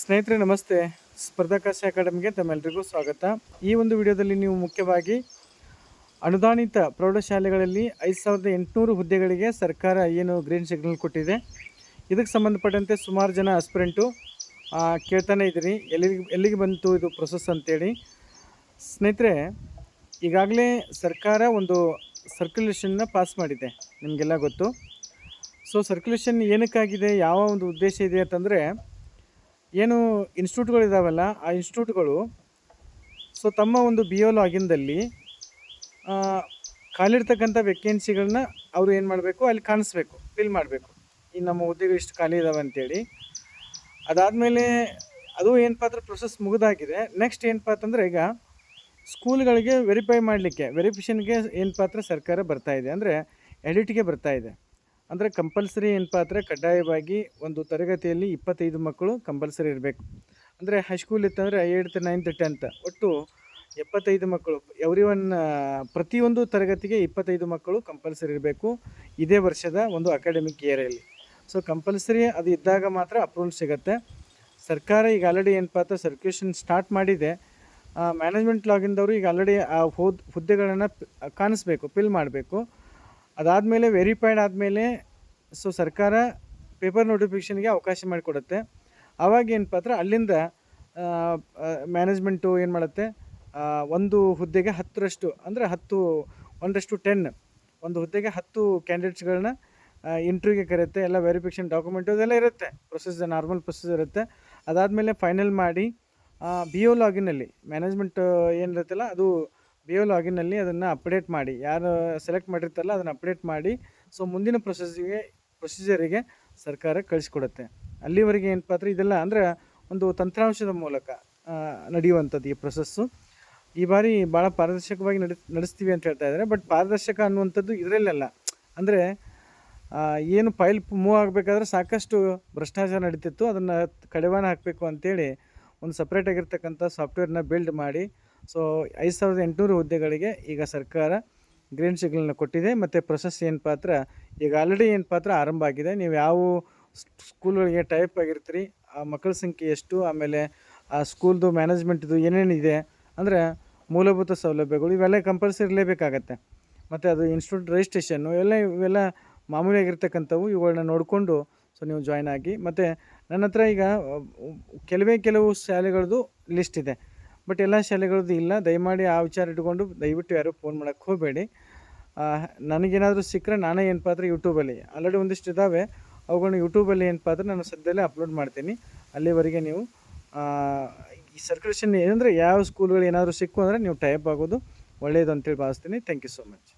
ಸ್ನೇಹಿತರೆ ನಮಸ್ತೆ. ಸ್ಪರ್ಧಾಕಾಶ ಅಕಾಡೆಮಿಗೆ ತಮ್ಮೆಲ್ಲರಿಗೂ ಸ್ವಾಗತ. ಈ ಒಂದು ವಿಡಿಯೋದಲ್ಲಿ ನೀವು ಮುಖ್ಯವಾಗಿ ಅನುದಾನಿತ ಪ್ರೌಢಶಾಲೆಗಳಲ್ಲಿ 5800 ಹುದ್ದೆಗಳಿಗೆ ಸರ್ಕಾರ ಏನು ಗ್ರೀನ್ ಸಿಗ್ನಲ್ ಕೊಟ್ಟಿದೆ, ಇದಕ್ಕೆ ಸಂಬಂಧಪಟ್ಟಂತೆ ಸುಮಾರು ಜನ ಆಸ್ಪಿರೆಂಟು ಕೇಳ್ತಾನೆ ಇದ್ದೀರಿ, ಎಲ್ಲಿಗೆ ಬಂತು ಇದು ಪ್ರೊಸೆಸ್ ಅಂತೇಳಿ. ಸ್ನೇಹಿತರೆ, ಈಗಾಗಲೇ ಸರ್ಕಾರ ಒಂದು ಸರ್ಕ್ಯುಲೇಷನ್ನ ಪಾಸ್ ಮಾಡಿದೆ, ನಿಮಗೆಲ್ಲ ಗೊತ್ತು. ಸೊ ಸರ್ಕ್ಯುಲೇಷನ್ ಏನಕ್ಕಾಗಿದೆ, ಯಾವ ಒಂದು ಉದ್ದೇಶ ಇದೆ ಅಂತಂದರೆ, ಏನು ಇನ್ಸ್ಟಿಟ್ಯೂಟ್ಗಳು ಇದ್ದಾವಲ್ಲ, ಆ ಇನ್ಸ್ಟಿಟ್ಯೂಟ್ಗಳು ಸೊ ತಮ್ಮ ಒಂದು ಬಿ ಒ ಲಾಗಿನ್ದಲ್ಲಿ ಖಾಲಿರ್ತಕ್ಕಂಥ ವೇಕೆನ್ಸಿಗಳನ್ನ ಅವರು ಏನು ಮಾಡಬೇಕು, ಅಲ್ಲಿ ಕಾಣಿಸ್ಬೇಕು, ಫಿಲ್ ಮಾಡಬೇಕು. ಈ ನಮ್ಮ ಹುದ್ದೆಗಳು ಇಷ್ಟು ಖಾಲಿ ಇದ್ದಾವೆ ಅಂತೇಳಿ. ಅದಾದಮೇಲೆ ಅದು ಏನಪ್ಪ ಅಂದ್ರೆ ಪ್ರೊಸೆಸ್ ಮುಗಿದಾಗಿದೆ. ನೆಕ್ಸ್ಟ್ ಏನಪ್ಪ ಅಂತಂದರೆ, ಈಗ ಸ್ಕೂಲ್ಗಳಿಗೆ ವೆರಿಫೈ ಮಾಡಲಿಕ್ಕೆ, ವೆರಿಫಿಕೇಷನ್ಗೆ ಏನಪ್ಪ ಅಂದ್ರೆ ಸರ್ಕಾರ ಬರ್ತಾಯಿದೆ, ಅಂದರೆ ಎಡಿಟ್ಗೆ ಬರ್ತಾಯಿದೆ. ಅಂದರೆ ಕಂಪಲ್ಸರಿ ಏನಪ್ಪ ಅಂದರೆ ಕಡ್ಡಾಯವಾಗಿ ಒಂದು ತರಗತಿಯಲ್ಲಿ 25 ಮಕ್ಕಳು ಕಂಪಲ್ಸರಿ ಇರಬೇಕು. ಅಂದರೆ ಹೈಸ್ಕೂಲ್ ಇತ್ತಂದರೆ 8th 9th 10th ಒಟ್ಟು 75 ಮಕ್ಕಳು, ಪ್ರತಿಯೊಂದು ತರಗತಿಗೆ 25 ಮಕ್ಕಳು ಕಂಪಲ್ಸರಿ ಇರಬೇಕು ಇದೇ ವರ್ಷದ ಒಂದು ಅಕಾಡೆಮಿಕ್ ಇಯರಲ್ಲಿ. ಸೊ ಕಂಪಲ್ಸರಿ ಅದು ಇದ್ದಾಗ ಮಾತ್ರ ಅಪ್ರೂವಲ್ ಸಿಗುತ್ತೆ. ಸರ್ಕಾರ ಈಗ ಆಲ್ರೆಡಿ ಏನಪ್ಪ ಅಂತ ಸರ್ಕ್ಯುಲೇಷನ್ ಸ್ಟಾರ್ಟ್ ಮಾಡಿದೆ. ಮ್ಯಾನೇಜ್ಮೆಂಟ್ ಲಾಗಿಂದವರು ಈಗ ಆಲ್ರೆಡಿ ಆ ಹುದ್ದೆಗಳನ್ನು ಕಾಣಿಸ್ಬೇಕು, ಫಿಲ್ ಮಾಡಬೇಕು. ಅದಾದಮೇಲೆ ವೆರಿಫೈಡ್ ಆದಮೇಲೆ ಸೊ ಸರ್ಕಾರ ಪೇಪರ್ ನೋಟಿಫಿಕೇಷನ್ಗೆ ಅವಕಾಶ ಮಾಡಿಕೊಡುತ್ತೆ. ಆವಾಗ ಏನಪ್ಪ ಅಂದ್ರೆ ಅಲ್ಲಿಂದ ಮ್ಯಾನೇಜ್ಮೆಂಟು ಏನು ಮಾಡುತ್ತೆ, ಒಂದು ಹುದ್ದೆಗೆ 10ರಷ್ಟು, ಅಂದರೆ 1:10 ಒಂದು ಹುದ್ದೆಗೆ 10 ಕ್ಯಾಂಡಿಡೇಟ್ಸ್ಗಳನ್ನ ಇಂಟ್ರ್ಯೂಗೆ ಕರೆಯುತ್ತೆ. ಎಲ್ಲ ವೆರಿಫಿಕೇಷನ್ ಡಾಕ್ಯುಮೆಂಟು ಅದೆಲ್ಲ ಇರುತ್ತೆ, ಪ್ರೊಸೆಸ್ ನಾರ್ಮಲ್ ಪ್ರೊಸೆಸ್ ಇರುತ್ತೆ. ಅದಾದಮೇಲೆ ಫೈನಲ್ ಮಾಡಿ ಬಿ ಒ ಲಾಗಿನಲ್ಲಿ ಮ್ಯಾನೇಜ್ಮೆಂಟ್ ಏನಿರುತ್ತಲ್ಲ, ಅದು ಬಿ ಒ ಲಾಗಿನಲ್ಲಿ ಅದನ್ನು ಅಪ್ಡೇಟ್ ಮಾಡಿ, ಯಾರು ಸೆಲೆಕ್ಟ್ ಮಾಡಿರ್ತಾರಲ್ಲ ಅದನ್ನು ಅಪ್ಡೇಟ್ ಮಾಡಿ, ಸೊ ಮುಂದಿನ ಪ್ರೊಸೀಜರಿಗೆ ಸರ್ಕಾರ ಕಳಿಸ್ಕೊಡುತ್ತೆ. ಅಲ್ಲಿವರೆಗೆ ಏನಪ್ಪ ಅಂದರೆ ಇದೆಲ್ಲ ಅಂದರೆ ಒಂದು ತಂತ್ರಾಂಶದ ಮೂಲಕ ನಡೆಯುವಂಥದ್ದು ಈ ಪ್ರೊಸೆಸ್ಸು. ಈ ಬಾರಿ ಭಾಳ ಪಾರದರ್ಶಕವಾಗಿ ನಡೆಸ್ತೀವಿ ಅಂತ ಹೇಳ್ತಾ ಇದ್ದಾರೆ. ಬಟ್ ಪಾರದರ್ಶಕ ಅನ್ನುವಂಥದ್ದು ಇದರಲ್ಲೆಲ್ಲ, ಅಂದರೆ ಏನು ಫೈಲ್ ಮೂವ್ ಆಗಬೇಕಾದ್ರೆ ಸಾಕಷ್ಟು ಭ್ರಷ್ಟಾಚಾರ ನಡೀತಿತ್ತು, ಅದನ್ನು ಕಡಿವಾಣ ಹಾಕಬೇಕು ಅಂತೇಳಿ ಒಂದು ಸಪ್ರೇಟಾಗಿರ್ತಕ್ಕಂಥ ಸಾಫ್ಟ್ವೇರ್ನ ಬಿಲ್ಡ್ ಮಾಡಿ, ಸೊ 5800 ಹುದ್ದೆಗಳಿಗೆ ಈಗ ಸರ್ಕಾರ ಗ್ರೀನ್ ಸಿಗ್ನಲ್ನ ಕೊಟ್ಟಿದೆ. ಮತ್ತು ಪ್ರೊಸೆಸ್ ಏನಪ್ಪ ಅಂದ್ರೆ ಈಗ ಆಲ್ರೆಡಿ ಏನಪ್ಪ ಅಂದ್ರೆ ಆರಂಭ ಆಗಿದೆ. ನೀವು ಯಾವ ಸ್ಕೂಲ್ಗಳಿಗೆ ಟೈಪ್ ಆಗಿರ್ತೀರಿ, ಆ ಮಕ್ಕಳ ಸಂಖ್ಯೆ ಎಷ್ಟು, ಆಮೇಲೆ ಆ ಸ್ಕೂಲ್ದು ಮ್ಯಾನೇಜ್ಮೆಂಟ್ದು ಏನೇನಿದೆ, ಅಂದರೆ ಮೂಲಭೂತ ಸೌಲಭ್ಯಗಳು ಇವೆಲ್ಲ ಕಂಪಲ್ಸರಿ ಇರಲೇಬೇಕಾಗತ್ತೆ. ಮತ್ತು ಅದು ಇನ್ಸ್ಟಿಟ್ಯೂಟ್ ರಿಜಿಸ್ಟ್ರೇಷನ್ನು ಇವೆಲ್ಲ ಮಾಮೂಲಿಯಾಗಿರ್ತಕ್ಕಂಥವು, ಇವುಗಳನ್ನ ನೋಡಿಕೊಂಡು ಸೊ ನೀವು ಜಾಯ್ನ್ ಆಗಿ. ಮತ್ತು ನನ್ನ ಹತ್ರ ಈಗ ಕೆಲವು ಶಾಲೆಗಳದ್ದು ಲಿಸ್ಟ್ ಇದೆ, ಬಟ್ ಎಲ್ಲ ಶಾಲೆಗಳದ್ದು ಇಲ್ಲ. ದಯಮಾಡಿ ಆ ವಿಚಾರ ಇಟ್ಕೊಂಡು ದಯವಿಟ್ಟು ಯಾರೂ ಫೋನ್ ಮಾಡೋಕ್ಕೆ ಹೋಗಬೇಡಿ. ನನಗೇನಾದರೂ ಸಿಕ್ಕರೆ ನಾನೇ ಏನಪ್ಪ ಅಂದರೆ ಯೂಟ್ಯೂಬಲ್ಲಿ ಆಲ್ರೆಡಿ ಒಂದಿಷ್ಟು ಇದ್ದಾವೆ, ಅವುಗಳನ್ನ ಯೂಟ್ಯೂಬಲ್ಲಿ ಏನಪ್ಪ ಅಂದರೆ ನಾನು ಸದ್ಯದಲ್ಲೇ ಅಪ್ಲೋಡ್ ಮಾಡ್ತೀನಿ. ಅಲ್ಲಿವರೆಗೆ ನೀವು ಈ ಸರ್ಕ್ಯುಲೇಷನ್ ಏನಂದರೆ ಯಾವ ಸ್ಕೂಲ್ಗಳು ಏನಾದರೂ ಸಿಕ್ಕು ಅಂದರೆ ನೀವು ಟೈಪ್ ಆಗೋದು ಒಳ್ಳೆಯದು ಅಂತೇಳಿ ಭಾವಿಸ್ತೀನಿ. Thank you so much.